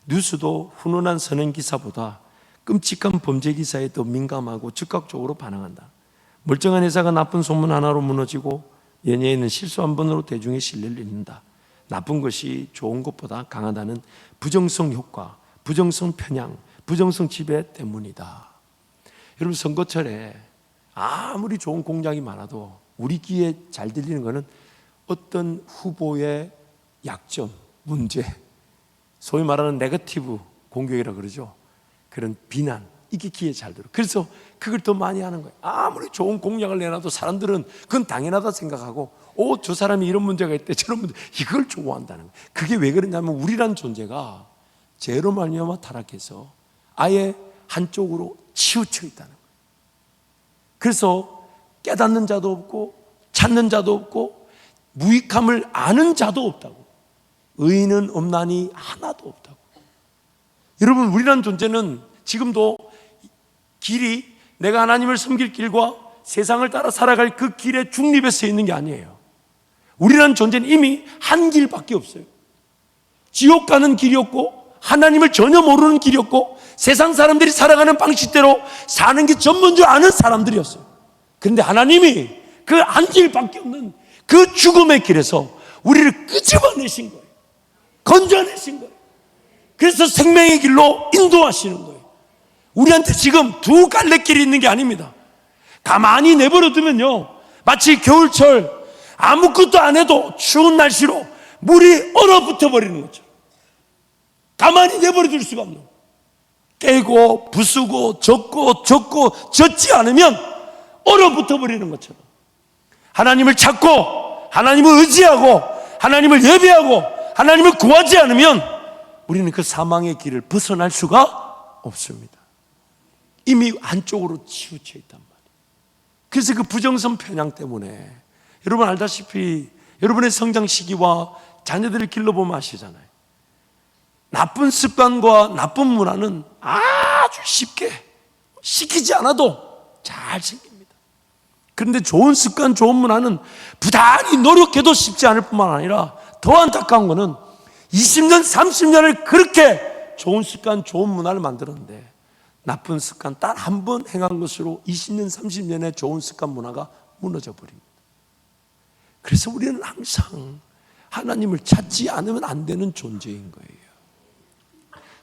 뉴스도 훈훈한 선행 기사보다 끔찍한 범죄 기사에 더 민감하고 즉각적으로 반응한다. 멀쩡한 회사가 나쁜 소문 하나로 무너지고 연예인은 실수 한 번으로 대중의 신뢰를 잃는다. 나쁜 것이 좋은 것보다 강하다는 부정성 효과, 부정성 편향, 부정성 지배 때문이다. 여러분 선거철에 아무리 좋은 공약이 많아도 우리 귀에 잘 들리는 것은 어떤 후보의 약점, 문제, 소위 말하는 네거티브 공격이라 그러죠. 그런 비난, 이게 귀에 잘 들어. 그래서 그걸 더 많이 하는 거예요. 아무리 좋은 공약을 내놔도 사람들은 그건 당연하다 생각하고, 저 사람이 이런 문제가 있대, 저런 문제, 이걸 좋아한다는 거예요. 그게 왜 그러냐면 우리란 존재가 죄로 말미암아 타락해서 아예 한쪽으로 치우쳐 있다는 거예요. 그래서 깨닫는 자도 없고 찾는 자도 없고 무익함을 아는 자도 없다고. 의인은 없나니 하나도 없다고. 여러분 우리란 존재는 지금도 길이 내가 하나님을 섬길 길과 세상을 따라 살아갈 그 길에 중립에 서 있는 게 아니에요. 우리란 존재는 이미 한 길밖에 없어요. 지옥 가는 길이 없고 하나님을 전혀 모르는 길이 없고 세상 사람들이 살아가는 방식대로 사는 게 전문 줄 아는 사람들이었어요. 그런데 하나님이 그 한 길밖에 없는 그 죽음의 길에서 우리를 끄집어내신 거예요. 건져내신 거예요. 그래서 생명의 길로 인도하시는 거예요. 우리한테 지금 두 갈래 길이 있는 게 아닙니다. 가만히 내버려 두면요, 마치 겨울철 아무것도 안 해도 추운 날씨로 물이 얼어붙어 버리는 것처럼 가만히 내버려 둘 수가 없는 거예요. 깨고 부수고 젓고 젓지 않으면 얼어붙어 버리는 것처럼 하나님을 찾고 하나님을 의지하고 하나님을 예배하고 하나님을 구하지 않으면 우리는 그 사망의 길을 벗어날 수가 없습니다. 이미 한쪽으로 치우쳐 있단 말이에요. 그래서 그 부정성 편향 때문에 여러분 알다시피 여러분의 성장 시기와 자녀들을 길러보면 아시잖아요. 나쁜 습관과 나쁜 문화는 아주 쉽게 시키지 않아도 잘 생깁니다. 그런데 좋은 습관, 좋은 문화는 부단히 노력해도 쉽지 않을 뿐만 아니라 더 안타까운 것은 20년, 30년을 그렇게 좋은 습관, 좋은 문화를 만들었는데 나쁜 습관 단 한 번 행한 것으로 20년, 30년의 좋은 습관 문화가 무너져 버립니다. 그래서 우리는 항상 하나님을 찾지 않으면 안 되는 존재인 거예요.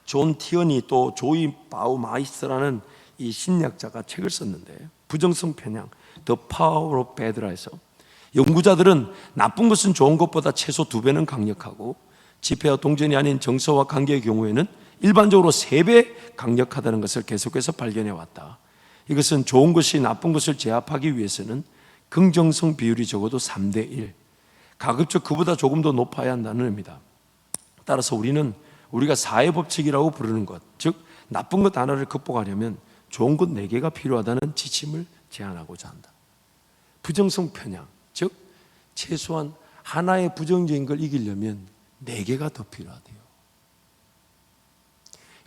존 티언이 또 조이 바우마이스라는 이 심리학자가 책을 썼는데 부정성 편향, The Power of Bad라 해서 연구자들은 나쁜 것은 좋은 것보다 최소 2배는 강력하고 지폐와 동전이 아닌 정서와 관계의 경우에는 일반적으로 3배 강력하다는 것을 계속해서 발견해 왔다. 이것은 좋은 것이 나쁜 것을 제압하기 위해서는 긍정성 비율이 적어도 3대1, 가급적 그보다 조금 더 높아야 한다는 의미다. 따라서 우리가 사회 법칙이라고 부르는 것, 즉 나쁜 것 하나를 극복하려면 좋은 것 4개가 필요하다는 지침을 제안하고자 한다. 부정성 편향, 즉 최소한 하나의 부정적인 걸 이기려면 4개가 더 필요하대요.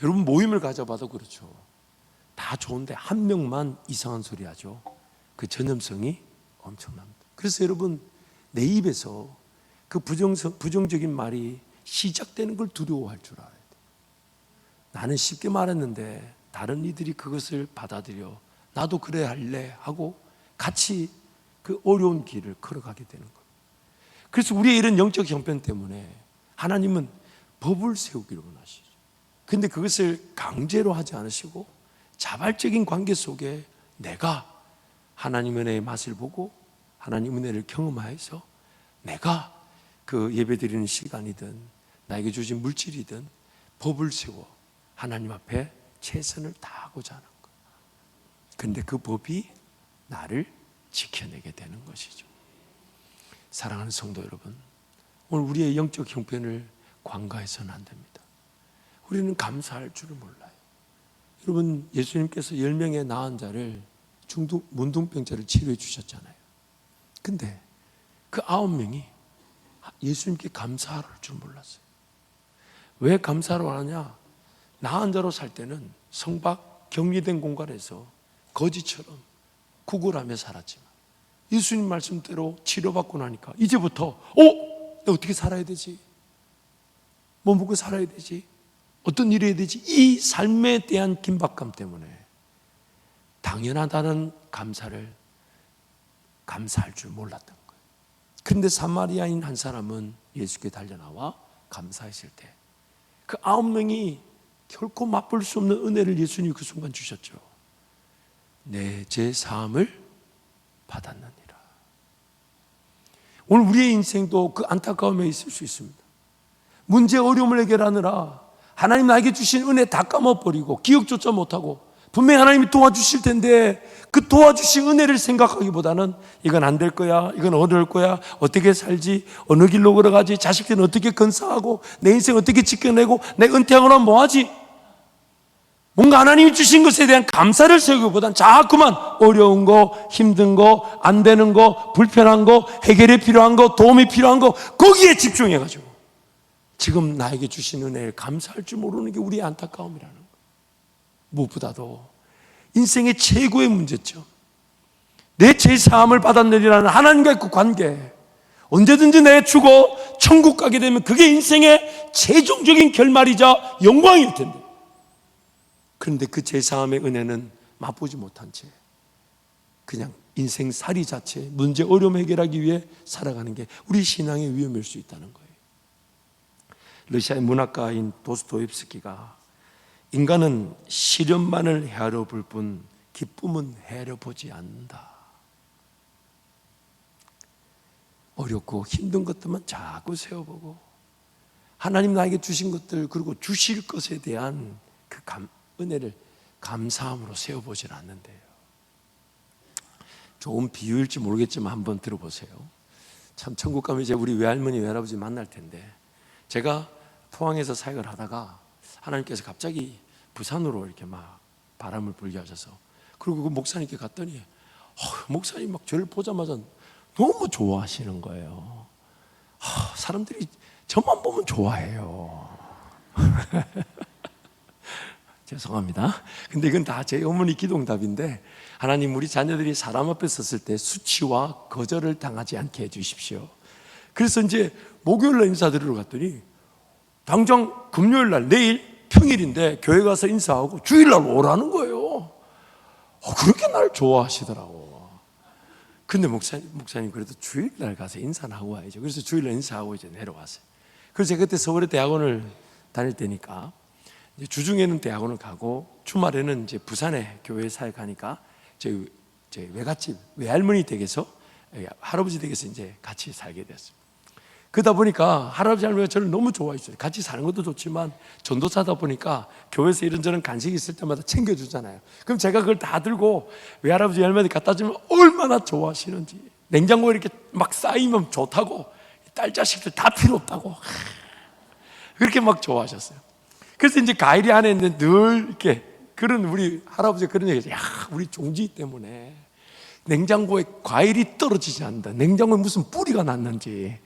여러분 모임을 가져봐도 그렇죠. 다 좋은데 한 명만 이상한 소리 하죠. 그 전염성이 엄청납니다. 그래서 여러분 내 입에서 그 부정적인 말이 시작되는 걸 두려워할 줄 알아야 돼. 나는 쉽게 말했는데 다른 이들이 그것을 받아들여 나도 그래 할래 하고 같이 그 어려운 길을 걸어가게 되는 거예요. 그래서 우리의 이런 영적 형편 때문에 하나님은 법을 세우기를 원하시죠. 근데 그것을 강제로 하지 않으시고 자발적인 관계 속에 내가 하나님 은혜의 맛을 보고 하나님 은혜를 경험하여서 내가 그 예배드리는 시간이든 나에게 주신 물질이든 법을 세워 하나님 앞에 최선을 다하고자 하는 것. 근데 그 법이 나를 지켜내게 되는 것이죠. 사랑하는 성도 여러분, 오늘 우리의 영적 형편을 관가해서는 안 됩니다. 우리는 감사할 줄을 몰라요. 여러분, 예수님께서 10명의 나은 자를 문둥병자를 치료해 주셨잖아요. 근데 그 9명이 예수님께 감사할 줄 몰랐어요. 왜 감사를 하냐? 나은 자로 살 때는 성박 격리된 공간에서 거지처럼 구걸하며 살았지만 예수님 말씀대로 치료받고 나니까 이제부터 내가 어떻게 살아야 되지? 뭐 먹고 살아야 되지? 어떤 일을 해야 되지? 이 삶에 대한 긴박감 때문에 당연하다는 감사할 줄 몰랐던 거예요. 그런데 사마리아인 한 사람은 예수께 달려나와 감사했을 때 그 9명이 결코 맛볼 수 없는 은혜를 예수님이 그 순간 주셨죠. 내 죄 사함을 받았느니라. 오늘 우리의 인생도 그 안타까움에 있을 수 있습니다. 문제 어려움을 해결하느라 하나님 나에게 주신 은혜 다 까먹어버리고 기억조차 못하고 분명히 하나님이 도와주실 텐데 그 도와주신 은혜를 생각하기보다는 이건 안 될 거야, 이건 어려울 거야, 어떻게 살지, 어느 길로 걸어가지, 자식들은 어떻게 건사하고 내 인생 어떻게 지켜내고 내 은퇴하고 나면 뭐하지? 뭔가 하나님이 주신 것에 대한 감사를 세우기보다는 자꾸만 어려운 거, 힘든 거, 안 되는 거, 불편한 거, 해결이 필요한 거, 도움이 필요한 거 거기에 집중해가지고 지금 나에게 주신 은혜를 감사할 줄 모르는 게 우리의 안타까움이라는 거예요. 무엇보다도 인생의 최고의 문제점, 내 죄사함을 받았느니라는 하나님과의 그 관계, 언제든지 내가 죽어 천국 가게 되면 그게 인생의 최종적인 결말이자 영광일 텐데, 그런데 그 죄사함의 은혜는 맛보지 못한 채 그냥 인생살이 자체, 문제 어려움 해결하기 위해 살아가는 게 우리 신앙의 위험일 수 있다는 거예요. 러시아의 문학가인 도스토옙스키가 인간은 시련만을 헤아려 볼 뿐 기쁨은 헤아려 보지 않는다. 어렵고 힘든 것들만 자꾸 세워보고 하나님 나에게 주신 것들 그리고 주실 것에 대한 그 은혜를 감사함으로 세워보질 않는데요. 좋은 비유일지 모르겠지만 한번 들어보세요. 참 천국 가면 이제 우리 외할머니 외할아버지 만날 텐데, 제가 포항에서 사역을 하다가 하나님께서 갑자기 부산으로 이렇게 막 바람을 불게 하셔서, 그리고 그 목사님께 갔더니 목사님 막 저를 보자마자 너무 좋아하시는 거예요. 사람들이 저만 보면 좋아해요. 죄송합니다. 근데 이건 다 제 어머니 기도응답인데, 하나님 우리 자녀들이 사람 앞에 섰을 때 수치와 거절을 당하지 않게 해주십시오. 그래서 이제 목요일날 인사드리러 갔더니 당장 금요일날, 내일 평일인데 교회 가서 인사하고 주일날 오라는 거예요. 그렇게 날 좋아하시더라고. 근데 목사님 그래도 주일날 가서 인사는 하고 와야죠. 그래서 주일날 인사하고 이제 내려왔어요. 그래서 제가 그때 서울에 대학원을 다닐 때니까 이제 주중에는 대학원을 가고 주말에는 이제 부산에 교회 사역하니까 제 외갓집 외할머니 댁에서 할아버지 댁에서 이제 같이 살게 됐어요. 그러다 보니까 할아버지 할머니가 저를 너무 좋아했어요. 같이 사는 것도 좋지만 전도사다 보니까 교회에서 이런저런 간식이 있을 때마다 챙겨주잖아요. 그럼 제가 그걸 다 들고 외할아버지 할머니 갖다 주면 얼마나 좋아하시는지, 냉장고에 이렇게 막 쌓이면 좋다고, 딸 자식들 다 필요 없다고 그렇게 막 좋아하셨어요. 그래서 이제 가일이 안에 있는 늘 이렇게 그런 우리 할아버지가 그런 얘기했어요. 우리 종지 때문에 냉장고에 과일이 떨어지지 않는다. 냉장고에 무슨 뿌리가 났는지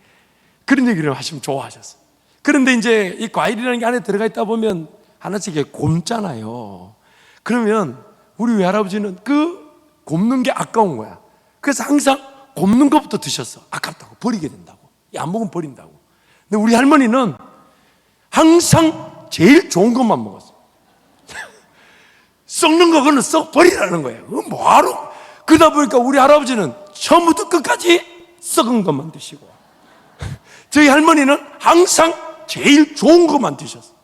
그런 얘기를 하시면 좋아하셨어요. 그런데 이제 이 과일이라는 게 안에 들어가 있다 보면 하나씩 이렇게 곪잖아요. 그러면 우리 외할아버지는 그 곪는 게 아까운 거야. 그래서 항상 곪는 것부터 드셨어. 아깝다고, 버리게 된다고. 안 먹으면 버린다고. 근데 우리 할머니는 항상 제일 좋은 것만 먹었어요. 썩는 거 그거는 썩 버리라는 거예요. 그거 뭐하러? 그러다 보니까 우리 할아버지는 처음부터 끝까지 썩은 것만 드시고, 저희 할머니는 항상 제일 좋은 것만 드셨어요.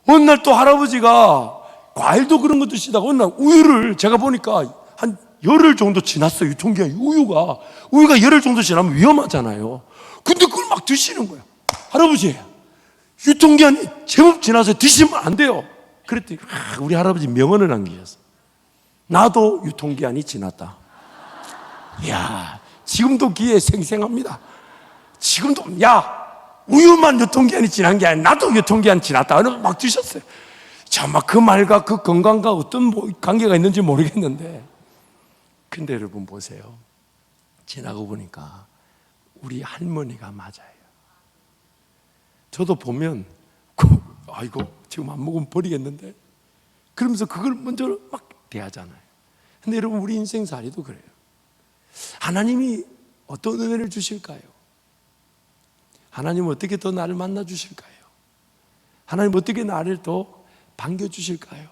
어느 날 또 할아버지가 과일도 그런 거 드시다가 어느 날 우유를 제가 보니까 한 열흘 정도 지났어요. 유통기한이 우유가 열흘 정도 지나면 위험하잖아요. 근데 그걸 막 드시는 거예요. 할아버지, 유통기한이 제법 지나서 드시면 안 돼요. 그랬더니 우리 할아버지 명언을 남기셨어요. 나도 유통기한이 지났다. 이야, 지금도 귀에 생생합니다. 지금도, 우유만 유통기한이 지난 게 아니라 나도 유통기한 지났다. 막 드셨어요. 정말 그 말과 그 건강과 어떤 관계가 있는지 모르겠는데, 근데 여러분 보세요. 지나고 보니까 우리 할머니가 맞아요. 저도 보면 아이고 지금 안 먹으면 버리겠는데, 그러면서 그걸 먼저 막 대하잖아요. 근데 여러분 우리 인생살이도 그래요. 하나님이 어떤 은혜를 주실까요? 하나님은 어떻게 더 나를 만나 주실까요? 하나님 어떻게 나를 더 반겨주실까요?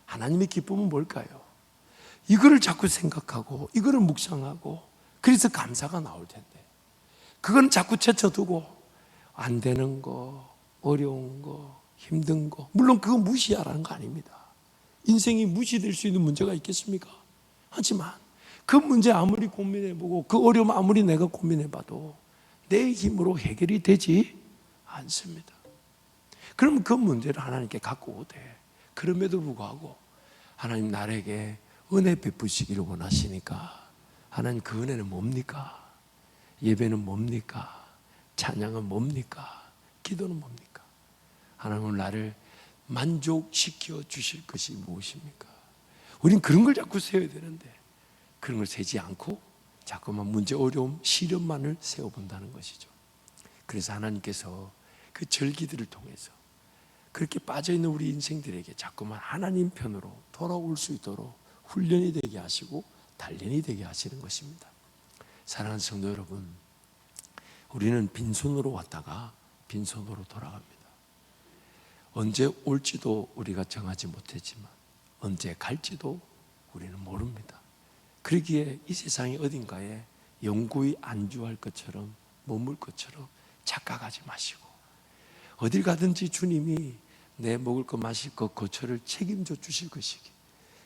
하나님의 기쁨은 뭘까요? 이거를 자꾸 생각하고 이거를 묵상하고 그래서 감사가 나올 텐데, 그건 자꾸 제쳐두고 안 되는 거, 어려운 거, 힘든 거, 물론 그거 무시하라는 거 아닙니다. 인생이 무시될 수 있는 문제가 있겠습니까? 하지만 그 문제 아무리 고민해보고 그 어려움 아무리 내가 고민해봐도 내 힘으로 해결이 되지 않습니다. 그러면 그 문제를 하나님께 갖고 오되, 그럼에도 불구하고 하나님 나에게 은혜 베푸시기를 원하시니까, 하나님 그 은혜는 뭡니까? 예배는 뭡니까? 찬양은 뭡니까? 기도는 뭡니까? 하나님은 나를 만족시켜 주실 것이 무엇입니까? 우린 그런 걸 자꾸 세워야 되는데 그런 걸 세지 않고 자꾸만 문제, 어려움, 시련만을 세워본다는 것이죠. 그래서 하나님께서 그 절기들을 통해서 그렇게 빠져있는 우리 인생들에게 자꾸만 하나님 편으로 돌아올 수 있도록 훈련이 되게 하시고 단련이 되게 하시는 것입니다. 사랑하는 성도 여러분, 우리는 빈손으로 왔다가 빈손으로 돌아갑니다. 언제 올지도 우리가 정하지 못했지만 언제 갈지도 우리는 모릅니다. 그러기에 이 세상의 어딘가에 영구히 안주할 것처럼 머물 것처럼 착각하지 마시고, 어딜 가든지 주님이 내 먹을 것 마실 것 거처를 책임져 주실 것이기,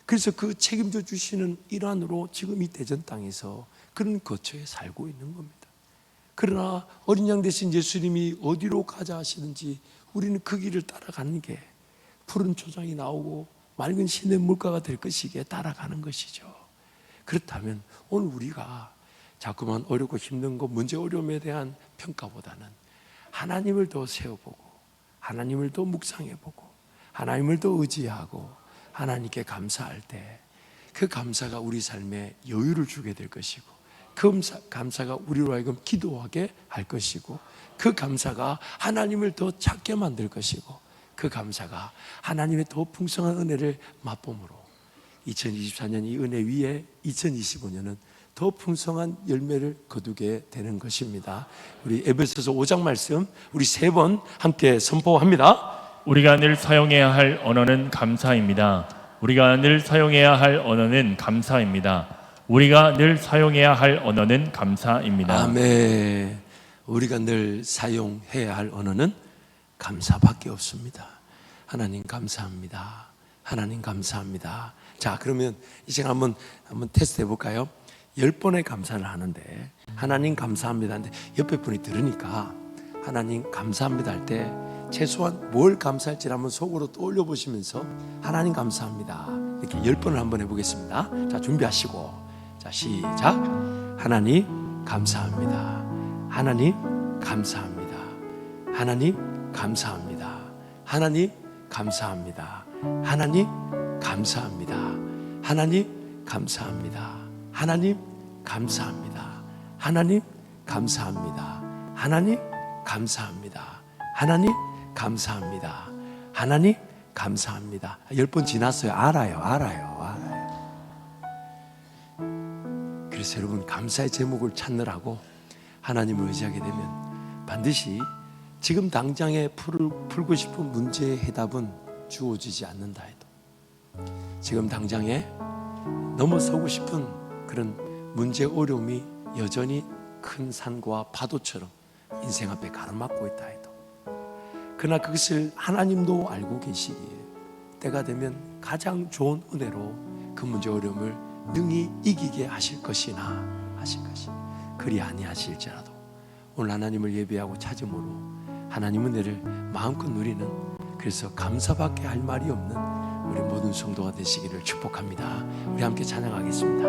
그래서 그 책임져 주시는 일환으로 지금 이 대전 땅에서 그런 거처에 살고 있는 겁니다. 그러나 어린 양 되신 예수님이 어디로 가자 하시는지 우리는 그 길을 따라가는 게 푸른 초장이 나오고 맑은 시냇 물가가 될 것이기에 따라가는 것이죠. 그렇다면 오늘 우리가 자꾸만 어렵고 힘든 것, 문제 어려움에 대한 평가보다는 하나님을 더 세워보고 하나님을 더 묵상해보고 하나님을 더 의지하고 하나님께 감사할 때 그 감사가 우리 삶에 여유를 주게 될 것이고, 그 감사가 우리로 하여금 기도하게 할 것이고, 그 감사가 하나님을 더 찾게 만들 것이고, 그 감사가 하나님의 더 풍성한 은혜를 맛봄으로 2024년 이 은혜 위에 2025년은 더 풍성한 열매를 거두게 되는 것입니다. 우리 에베소서 5장 말씀 우리 3번 함께 선포합니다. 우리가 늘 사용해야 할 언어는 감사입니다. 우리가 늘 사용해야 할 언어는 감사입니다. 우리가 늘 사용해야 할 언어는 감사입니다. 아멘. 우리가 늘 사용해야 할 언어는 감사밖에 없습니다. 하나님 감사합니다. 하나님 감사합니다. 자, 그러면 이제 한번 테스트 해볼까요? 10번의 감사를 하는데 하나님 감사합니다 하는데 옆에 분이 들으니까 하나님 감사합니다 할 때 최소한 뭘 감사할지 한번 속으로 떠올려 보시면서 하나님 감사합니다 이렇게 10번을 한번 해보겠습니다. 자, 준비하시고, 자, 시작. 하나님 감사합니다. 하나님 감사합니다. 하나님 감사합니다. 하나님 감사합니다. 하나님 감사합니다. 하나님 감사합니다. 하나님 감사합니다. 하나님 감사합니다. 하나님 감사합니다. 하나님 감사합니다. 하나님 감사합니다. 10번 지났어요. 알아요. 그래서 여러분 감사의 제목을 찾느라고 하나님을 의지하게 되면 반드시 지금 당장에 풀고 싶은 문제의 해답은 주어지지 않는다 해도 지금 당장에 넘어서고 싶은 그런 문제 어려움이 여전히 큰 산과 파도처럼 인생 앞에 가로막고 있다 해도 그러나 그것을 하나님도 알고 계시기에 때가 되면 가장 좋은 은혜로 그 문제 어려움을 능히 이기게 하실 것이나 그리 아니하실지라도 오늘 하나님을 예배하고 찾음으로 하나님 은혜를 마음껏 누리는 그래서 감사밖에 할 말이 없는 우리 모든 성도가 되시기를 축복합니다. 우리 함께 찬양하겠습니다.